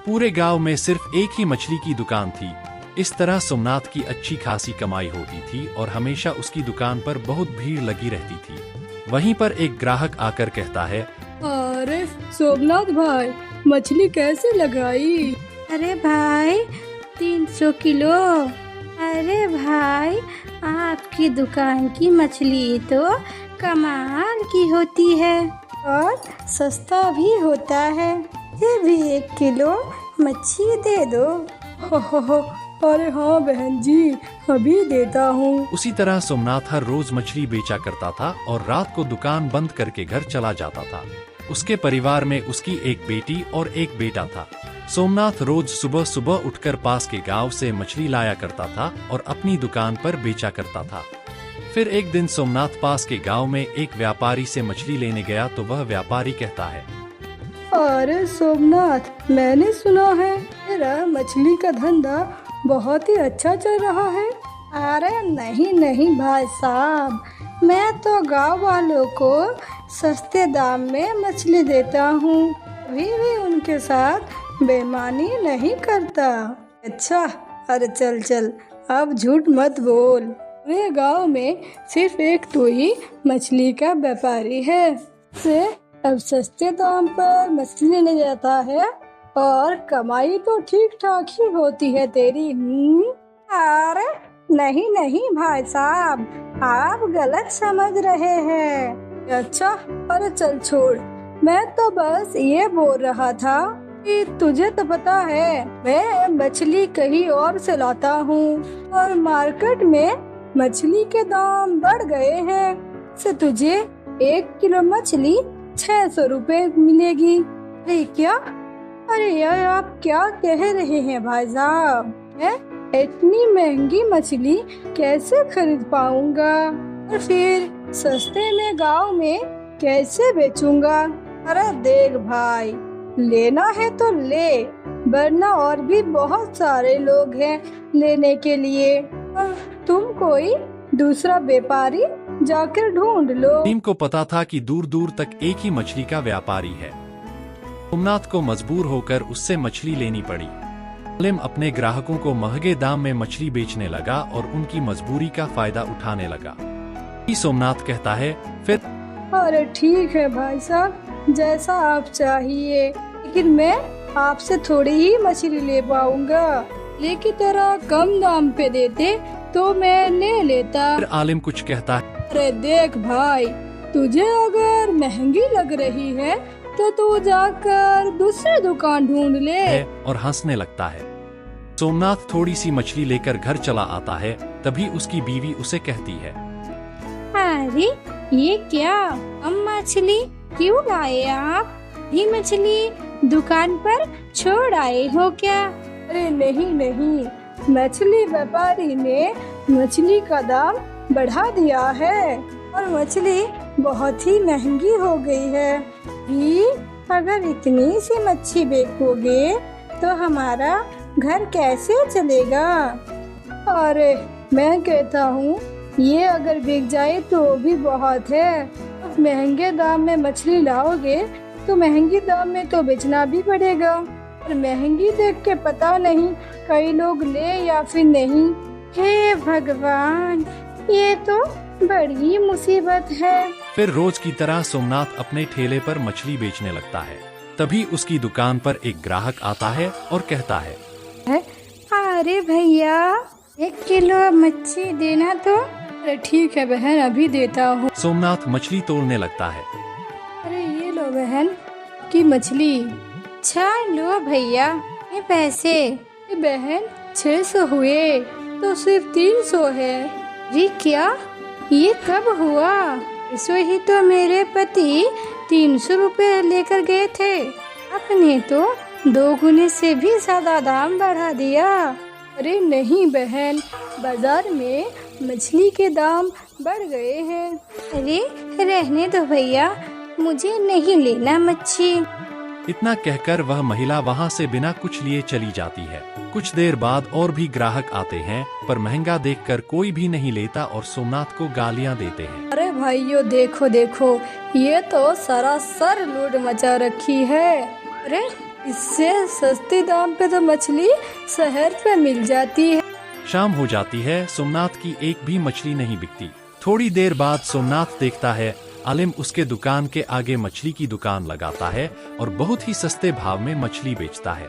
पूरे गांव में सिर्फ एक ही मछली की दुकान थी। इस तरह सोमनाथ की अच्छी खासी कमाई होती थी और हमेशा उसकी दुकान पर बहुत भीड़ लगी रहती थी। वहीं पर एक ग्राहक आकर कहता है, अरे सोमनाथ भाई, मछली कैसे लगाई? अरे भाई 300 किलो। अरे भाई आपकी दुकान की मछली तो कमाल की होती है और सस्ता भी होता है। ये भी 1 किलो मच्छी दे दो। हो, अरे हाँ बहन जी, अभी देता हूँ। उसी तरह सोमनाथ हर रोज मछली बेचा करता था और रात को दुकान बंद करके घर चला जाता था। उसके परिवार में उसकी एक बेटी और एक बेटा था। सोमनाथ रोज सुबह सुबह उठकर पास के गांव से मछली लाया करता था और अपनी दुकान पर बेचा करता था। फिर एक दिन सोमनाथ पास के गांव में एक व्यापारी से मछली लेने गया तो वह व्यापारी कहता है, अरे सोमनाथ, मैंने सुना है तेरा मछली का धंधा बहुत ही अच्छा चल रहा है। अरे नहीं नहीं भाई साहब, मैं तो गांव वालों को सस्ते दाम में मछली देता हूँ, भी उनके साथ बेईमानी नहीं करता। अच्छा, अरे चल चल, अब झूठ मत बोल। मेरे गांव में सिर्फ एक तो ही मछली का व्यापारी है, से अब सस्ते दाम पर मछली लेने जाता है और कमाई तो ठीक ठाक ही होती है तेरी। अरे नहीं नहीं भाई साहब, आप गलत समझ रहे हैं। अच्छा, अरे चल छोड़, मैं तो बस ये बोल रहा था कि तुझे तो पता है मैं मछली कहीं और से लाता हूँ और मार्केट में मछली के दाम बढ़ गए हैं, से तुझे 1 किलो मछली 600 रुपए मिलेगी। अरे क्या? अरे यार, आप क्या कह रहे हैं भाई साहब? मैं इतनी महंगी मछली कैसे खरीद पाऊंगा और फिर सस्ते में गांव में कैसे बेचूंगा? अरे देख भाई, लेना है तो ले, वरना और भी बहुत सारे लोग हैं लेने के लिए, और तुम कोई दूसरा व्यापारी जाकर ढूंढ लो। टीम को पता था कि दूर दूर तक एक ही मछली का व्यापारी है। सोमनाथ को मजबूर होकर उससे मछली लेनी पड़ी। आलिम अपने ग्राहकों को महंगे दाम में मछली बेचने लगा और उनकी मजबूरी का फायदा उठाने लगा। सोमनाथ कहता है, फिर अरे ठीक है भाई साहब, जैसा आप चाहिए, लेकिन मैं आपसे थोड़ी ही मछली ले पाऊंगा। लेकिन तेरा कम दाम पे देते तो मैं ले लेता। फिर आलिम कुछ कहता है, अरे देख भाई, तुझे अगर महंगी लग रही है तो तू जाकर दूसरी दुकान ढूंढ ले। और हंसने लगता है। सोमनाथ थोड़ी सी मछली लेकर घर चला आता है। तभी उसकी बीवी उसे कहती है, अरे ये क्या कम मछली क्यों लाए आप? ये मछली दुकान पर छोड़ आए हो क्या? अरे नहीं नहीं, मछली व्यापारी ने मछली का दाम बढ़ा दिया है और मछली बहुत ही महंगी हो गई है। ही अगर इतनी सी मच्छी बेचोगे तो हमारा घर कैसे चलेगा? अरे मैं कहता हूँ, ये अगर बिक जाए तो भी बहुत है। अब महंगे दाम में मछली लाओगे तो महंगी दाम में तो बेचना भी पड़ेगा, और महंगी देख के पता नहीं कई लोग ले या फिर नहीं। हे भगवान, ये तो बड़ी मुसीबत है। फिर रोज की तरह सोमनाथ अपने ठेले पर मछली बेचने लगता है। तभी उसकी दुकान पर एक ग्राहक आता है और कहता है, अरे भैया 1 किलो मच्छी देना तो। अरे ठीक है बहन, अभी देता हूँ। सोमनाथ मछली तोड़ने लगता है। अरे ये लो बहन की मछली। अच्छा लो भैया, ये पैसे। बहन 600 हुए तो सिर्फ 300 है। जी क्या? ये कब हुआ? इसो ही तो मेरे पति 300 रुपए लेकर गए थे, आपने तो 2 गुने से भी ज्यादा दाम बढ़ा दिया। अरे नहीं बहन, बाजार में मछली के दाम बढ़ गए हैं। अरे रहने दो भैया, मुझे नहीं लेना मच्छी। इतना कहकर वह महिला वहां से बिना कुछ लिए चली जाती है। कुछ देर बाद और भी ग्राहक आते हैं, पर महंगा देखकर कोई भी नहीं लेता और सोमनाथ को गालियां देते हैं। अरे भाइयों देखो देखो, ये तो सरासर लूट मचा रखी है। अरे इससे सस्ते दाम पे तो मछली शहर पे मिल जाती है। शाम हो जाती है। सोमनाथ की एक भी मछली नहीं बिकती। थोड़ी देर बाद सोमनाथ देखता है आलिम उसके दुकान के आगे मछली की दुकान लगाता है और बहुत ही सस्ते भाव में मछली बेचता है।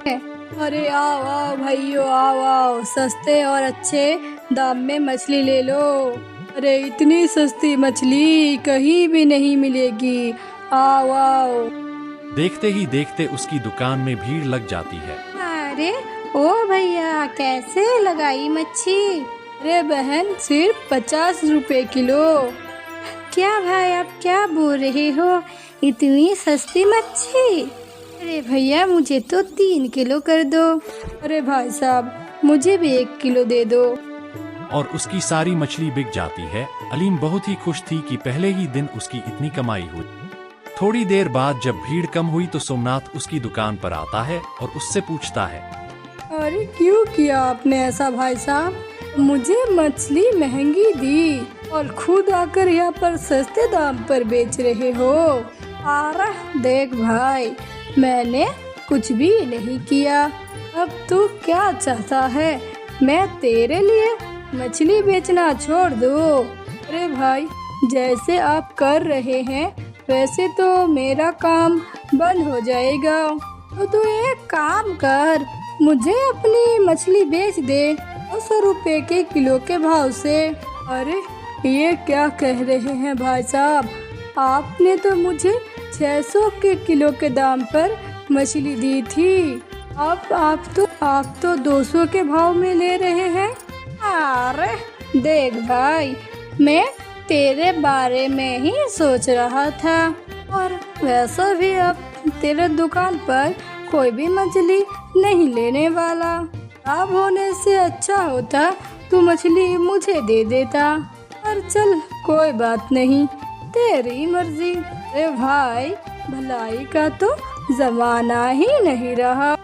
अरे आओ आओ भाइयों, आओ आओ, सस्ते और अच्छे दाम में मछली ले लो। अरे इतनी सस्ती मछली कहीं भी नहीं मिलेगी, आओ आओ। देखते ही देखते उसकी दुकान में भीड़ लग जाती है। अरे ओ भैया, कैसे लगाई मच्छी? अरे बहन, सिर्फ 50 रुपए किलो। क्या भाई, आप क्या बोल रहे हो? इतनी सस्ती मच्छी? अरे भैया, मुझे तो 3 किलो कर दो। अरे भाई साहब, मुझे भी 1 किलो दे दो। और उसकी सारी मछली बिक जाती है। अलीम बहुत ही खुश थी कि पहले ही दिन उसकी इतनी कमाई हुई। थोड़ी देर बाद जब भीड़ कम हुई तो सोमनाथ उसकी दुकान पर आता है और उससे पूछता है, अरे क्यों किया आपने ऐसा भाई साहब? मुझे मछली महंगी दी और खुद आकर यहाँ पर सस्ते दाम पर बेच रहे हो। अरे देख भाई, मैंने कुछ भी नहीं किया। अब तू क्या चाहता है? मैं तेरे लिए मछली बेचना छोड़ दूँ? अरे भाई, जैसे आप कर रहे हैं वैसे तो मेरा काम बंद हो जाएगा। तो तू एक काम कर, मुझे अपनी मछली बेच दे 200 रुपए के किलो के भाव से। अरे ये क्या कह रहे हैं भाई साहब? आपने तो मुझे 600 के किलो के दाम पर मछली दी थी। अब आप तो 200 के भाव में ले रहे हैं। अरे देख भाई, मैं तेरे बारे में ही सोच रहा था, और वैसा भी अब तेरे दुकान पर कोई भी मछली नहीं लेने वाला। अब होने से अच्छा होता तू मछली मुझे दे देता। पर चल, कोई बात नहीं, तेरी मर्जी। अरे भाई, भलाई का तो जमाना ही नहीं रहा।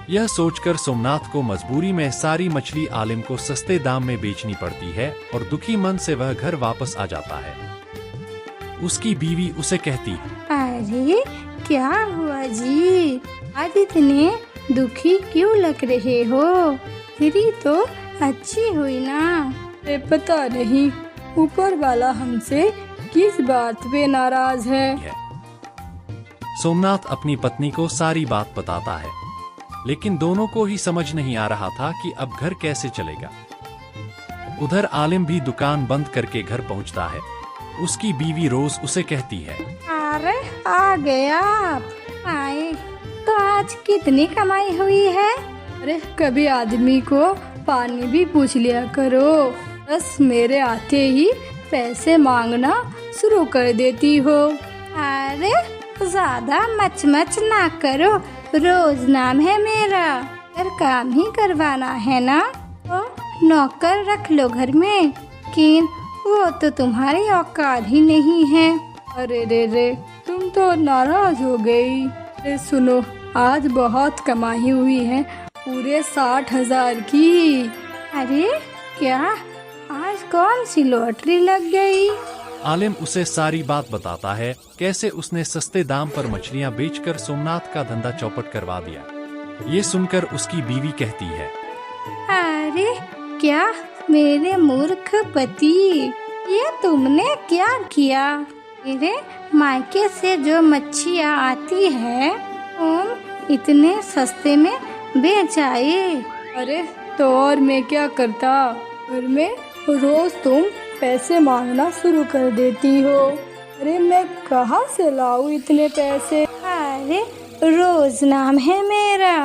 यह सोचकर सोमनाथ को मजबूरी में सारी मछली आलिम को सस्ते दाम में बेचनी पड़ती है और दुखी मन से वह घर वापस आ जाता है। उसकी बीवी उसे कहती, अरे क्या हुआ जी, आज इतने दुखी क्यों लग रहे हो? तेरी तो अच्छी हुई ना। अरे पता नहीं ऊपर वाला हमसे किस बात पे नाराज है। सोमनाथ अपनी पत्नी को सारी बात बताता है, लेकिन दोनों को ही समझ नहीं आ रहा था कि अब घर कैसे चलेगा। उधर आलिम भी दुकान बंद करके घर पहुंचता है। उसकी बीवी रोज उसे कहती है, अरे आ गए आप, आए तो आज कितनी कमाई हुई है? अरे कभी आदमी को पानी भी पूछ लिया करो, बस मेरे आते ही पैसे मांगना शुरू कर देती हो। अरे ज्यादा मच ना करो, रोज नाम है मेरा, घर काम ही करवाना है ना, तो नौकर रख लो घर में, लेकिन वो तो तुम्हारी औकात ही नहीं है। अरे रे, तुम तो नाराज हो गई। अरे सुनो, आज बहुत कमाई हुई है, पूरे 60,000 की। अरे क्या, आज कौन सी लॉटरी लग गई? आलिम उसे सारी बात बताता है, कैसे उसने सस्ते दाम पर मछलियाँ बेचकर सोमनाथ का धंधा चौपट करवा दिया। ये सुनकर उसकी बीवी कहती है, अरे क्या मेरे मूर्ख पति, ये तुमने क्या किया? मेरे मायके से जो मच्छियाँ आती है तुम इतने सस्ते में बेच आए। अरे तो और मैं क्या करता, घर में रोज तुम पैसे मांगना शुरू कर देती हो। अरे मैं कहाँ से लाऊं इतने पैसे? अरे रोज नाम है मेरा,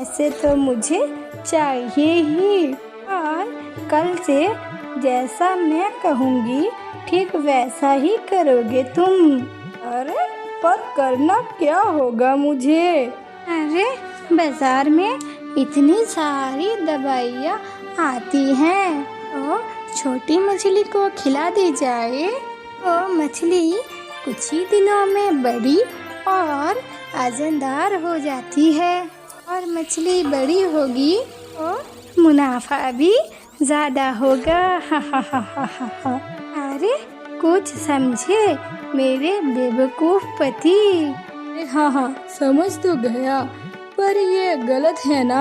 ऐसे तो मुझे चाहिए ही, और कल से जैसा मैं कहूँगी ठीक वैसा ही करोगे तुम। अरे पर करना क्या होगा मुझे? अरे बाजार में इतनी सारी दवाइयाँ आती हैं, और छोटी मछली को खिला दी जाए तो मछली कुछ ही दिनों में बड़ी और वजनदार हो जाती है, और मछली बड़ी होगी तो मुनाफा भी ज्यादा होगा। अरे कुछ समझे मेरे बेवकूफ पति? हाँ, समझ तो गया, पर ये गलत है ना?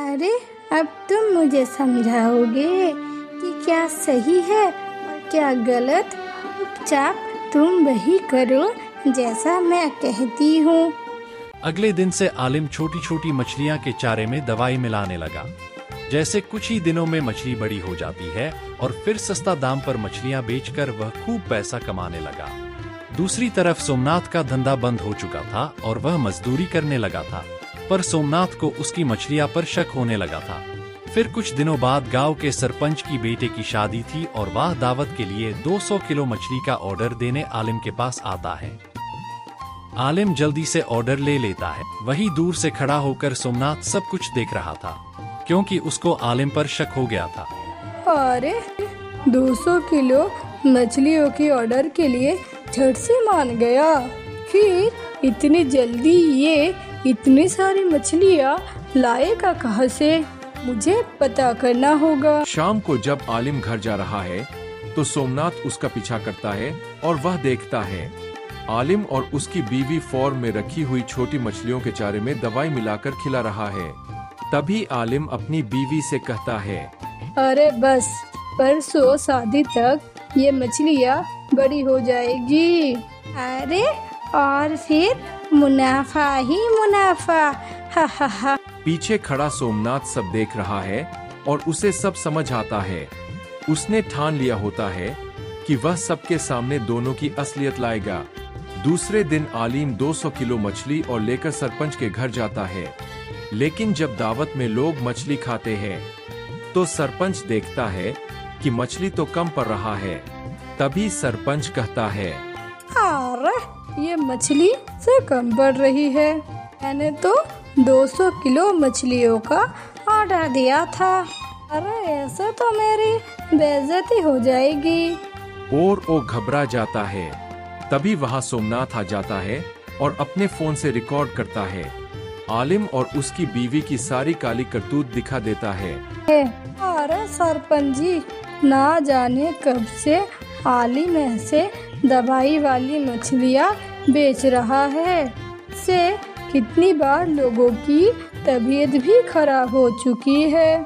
अरे अब तुम मुझे समझाओगे कि क्या सही है और क्या गलत। चुपचाप तुम वही करो जैसा मैं कहती हूँ। अगले दिन से आलिम छोटी छोटी मछलियां के चारे में दवाई मिलाने लगा। जैसे कुछ ही दिनों में मछली बड़ी हो जाती है और फिर सस्ता दाम पर मछलियां बेचकर वह खूब पैसा कमाने लगा। दूसरी तरफ सोमनाथ का धंधा बंद हो चुका था और वह मजदूरी करने लगा था, पर सोमनाथ को उसकी मछलियां पर शक होने लगा था। फिर कुछ दिनों बाद गांव के सरपंच की बेटे की शादी थी और वह दावत के लिए 200 किलो मछली का ऑर्डर देने आलिम के पास आता है। आलिम जल्दी से ऑर्डर ले लेता है। वही दूर से खड़ा होकर सोमनाथ सब कुछ देख रहा था, क्योंकि उसको आलिम पर शक हो गया था। अरे 200 किलो मछलियों की ऑर्डर के लिए झट से मान गया। फिर इतनी जल्दी ये इतनी सारी मछलियाँ लाएगा कहाँ से? मुझे पता करना होगा। शाम को जब आलिम घर जा रहा है तो सोमनाथ उसका पीछा करता है और वह देखता है आलिम और उसकी बीवी फॉर्म में रखी हुई छोटी मछलियों के चारे में दवाई मिलाकर खिला रहा है। तभी आलिम अपनी बीवी से कहता है, अरे बस परसों शादी तक ये मछलियाँ बड़ी हो जाएगी। अरे और फिर मुनाफा ही मुनाफा। हा हा हा। पीछे खड़ा सोमनाथ सब देख रहा है और उसे सब समझ आता है। उसने ठान लिया होता है कि वह सबके सामने दोनों की असलियत लाएगा। दूसरे दिन आलिम 200 किलो मछली और लेकर सरपंच के घर जाता है। लेकिन जब दावत में लोग मछली खाते हैं तो सरपंच देखता है कि मछली तो कम पड़ रहा है। तभी सरपंच कहता है, अरे ये मछली से कम पड़ रही है। मैंने तो 200 किलो मछलियों का ऑर्डर दिया था। अरे ऐसा तो मेरी बेइज्जती हो जाएगी। और वो घबरा जाता है। तभी वहाँ सोमनाथ आ जाता है और अपने फोन से रिकॉर्ड करता है। आलिम और उसकी बीवी की सारी काली करतूत दिखा देता है। अरे सरपंच जी, ना जाने कब से आलिम ऐसे दवाई वाली मछलियाँ बेच रहा है। से कितनी बार लोगों की तबीयत भी खराब हो चुकी है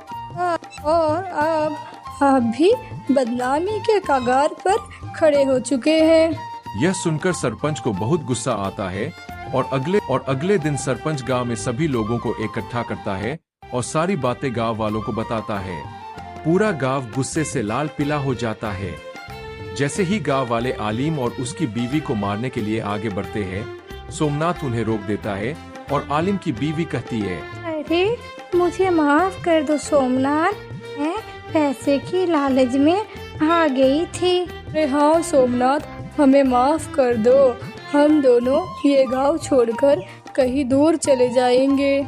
और अब आप भी बदनामी के कगार पर खड़े हो चुके हैं। यह सुनकर सरपंच को बहुत गुस्सा आता है और अगले दिन सरपंच गांव में सभी लोगों को इकट्ठा करता है और सारी बातें गांव वालों को बताता है। पूरा गांव गुस्से से लाल पीला हो जाता है। जैसे ही गांव वाले आलिम और उसकी बीवी को मारने के लिए आगे बढ़ते हैं, सोमनाथ उन्हें रोक देता है और आलिम की बीवी कहती है, अरे मुझे माफ कर दो सोमनाथ, मैं पैसे की लालच में आ गई थी। अरे हाँ सोमनाथ, हमें माफ कर दो। हम दोनों ये गांव छोड़कर कहीं दूर चले जाएंगे।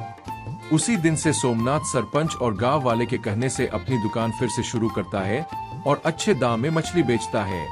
उसी दिन से सोमनाथ सरपंच और गांव वाले के कहने से अपनी दुकान फिर से शुरू करता है और अच्छे दाम में मछली बेचता है।